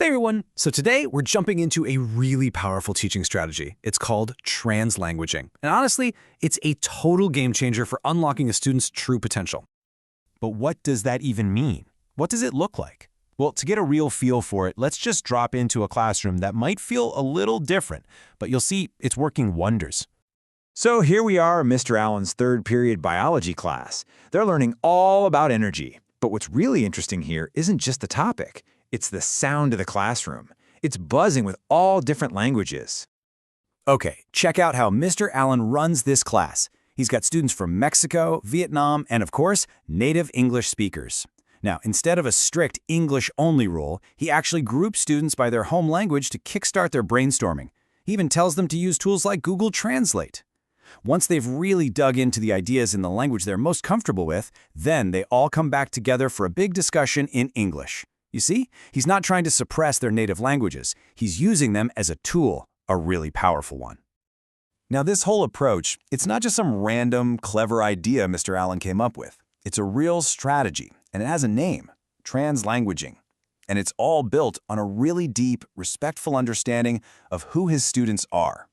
Hey everyone! So today we're jumping into a really powerful teaching strategy. It's called translanguaging. And honestly, it's a total game changer for unlocking a student's true potential. But what does that even mean? What does it look like? Well, to get a real feel for it, let's just drop into a classroom that might feel a little different, but you'll see it's working wonders. So here we are in Mr. Allen's third period biology class. They're learning all about energy. But what's really interesting here isn't just the topic. It's the sound of the classroom. It's buzzing with all different languages. Okay, check out how Mr. Allen runs this class. He's got students from Mexico, Vietnam, and of course, native English speakers. Now, instead of a strict English-only rule, he actually groups students by their home language to kickstart their brainstorming. He even tells them to use tools like Google Translate. Once they've really dug into the ideas in the language they're most comfortable with, then they all come back together for a big discussion in English. You see, he's not trying to suppress their native languages. He's using them as a tool, a really powerful one. Now, this whole approach, it's not just some random, clever idea Mr. Allen came up with. It's a real strategy, and it has a name, translanguaging. And it's all built on a really deep, respectful understanding of who his students are.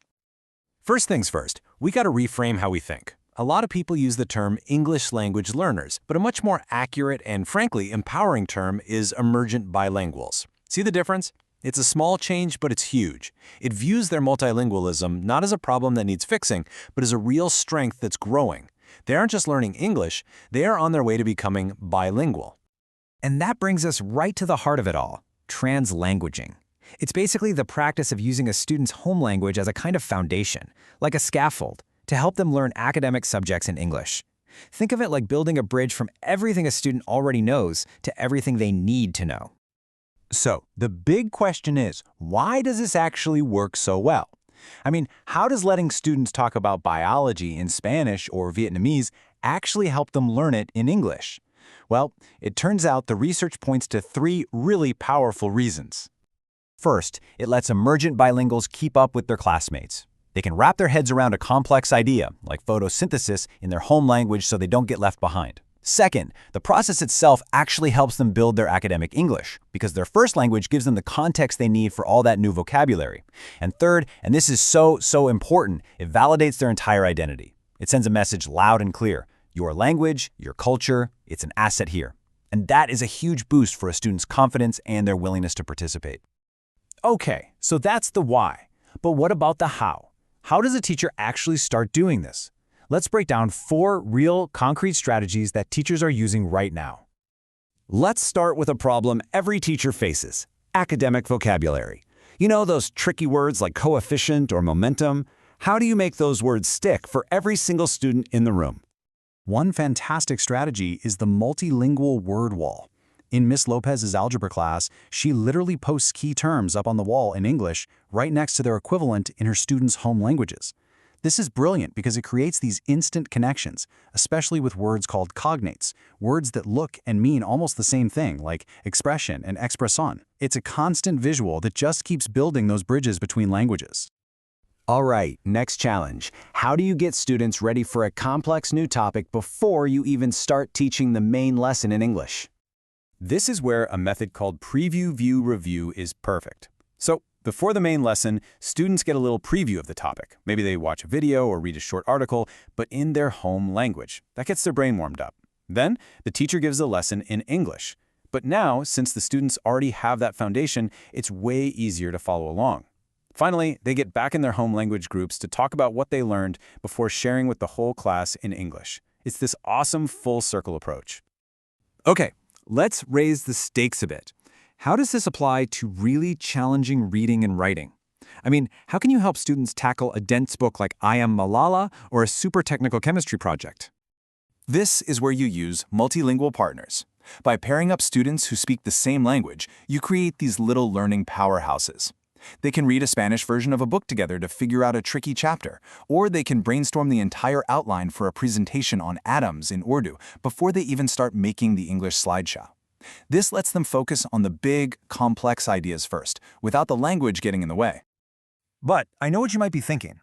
First things first, we got to reframe how we think. A lot of people use the term English language learners, but a much more accurate and frankly empowering term is emergent bilinguals. See the difference? It's a small change, but it's huge. It views their multilingualism not as a problem that needs fixing, but as a real strength that's growing. They aren't just learning English, they are on their way to becoming bilingual. And that brings us right to the heart of it all, translanguaging. It's basically the practice of using a student's home language as a kind of foundation, like a scaffold, to help them learn academic subjects in English. Think of it like building a bridge from everything a student already knows to everything they need to know. So, the big question is, why does this actually work so well? I mean, how does letting students talk about biology in Spanish or Vietnamese actually help them learn it in English? Well, it turns out the research points to three really powerful reasons. First, it lets emergent bilinguals keep up with their classmates. They can wrap their heads around a complex idea, like photosynthesis, in their home language so they don't get left behind. Second, the process itself actually helps them build their academic English, because their first language gives them the context they need for all that new vocabulary. And third, and this is so important, it validates their entire identity. It sends a message loud and clear. Your language, your culture, it's an asset here. And that is a huge boost for a student's confidence and their willingness to participate. Okay, so that's the why. But what about the how? How does a teacher actually start doing this? Let's break down 4 real, concrete strategies that teachers are using right now. Let's start with a problem every teacher faces: academic vocabulary. You know those tricky words like coefficient or momentum? How do you make those words stick for every single student in the room? One fantastic strategy is the multilingual word wall. In Miss Lopez's algebra class, she literally posts key terms up on the wall in English right next to their equivalent in her students' home languages. This is brilliant because it creates these instant connections, especially with words called cognates, words that look and mean almost the same thing, like expression and expression. It's a constant visual that just keeps building those bridges between languages. All right, next challenge. How do you get students ready for a complex new topic before you even start teaching the main lesson in English? This is where a method called preview, view, review is perfect. So, before the main lesson, students get a little preview of the topic. Maybe they watch a video or read a short article, but in their home language. That gets their brain warmed up. Then, the teacher gives the lesson in English. But now, since the students already have that foundation, it's way easier to follow along. Finally, they get back in their home language groups to talk about what they learned before sharing with the whole class in English. It's this awesome full circle approach. Okay, let's raise the stakes a bit. How does this apply to really challenging reading and writing? I mean, how can you help students tackle a dense book like I Am Malala or a super technical chemistry project? This is where you use multilingual partners. By pairing up students who speak the same language, you create these little learning powerhouses. They can read a Spanish version of a book together to figure out a tricky chapter, or they can brainstorm the entire outline for a presentation on atoms in Urdu before they even start making the English slideshow. This lets them focus on the big, complex ideas first, without the language getting in the way. But I know what you might be thinking.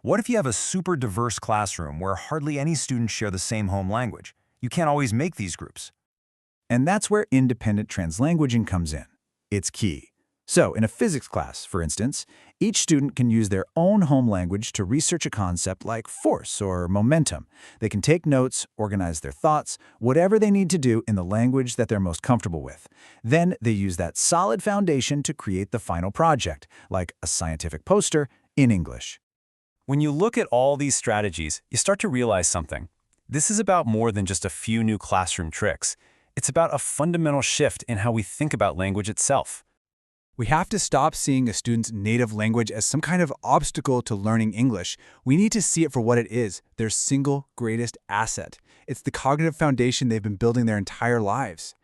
What if you have a super diverse classroom where hardly any students share the same home language? You can't always make these groups. And that's where independent translanguaging comes in. It's key. So, in a physics class, for instance, each student can use their own home language to research a concept like force or momentum. They can take notes, organize their thoughts, whatever they need to do in the language that they're most comfortable with. Then they use that solid foundation to create the final project, like a scientific poster in English. When you look at all these strategies, you start to realize something. This is about more than just a few new classroom tricks. It's about a fundamental shift in how we think about language itself. We have to stop seeing a student's native language as some kind of obstacle to learning English. We need to see it for what it is, their single greatest asset. It's the cognitive foundation they've been building their entire lives.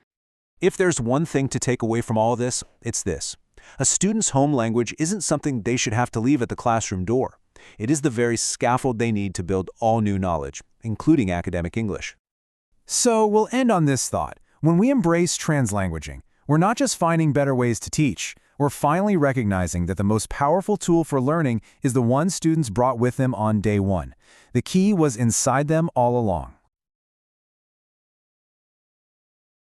If there's one thing to take away from all this, it's this. A student's home language isn't something they should have to leave at the classroom door. It is the very scaffold they need to build all new knowledge, including academic English. So we'll end on this thought. When we embrace translanguaging, we're not just finding better ways to teach. We're finally recognizing that the most powerful tool for learning is the one students brought with them on day one. The key was inside them all along.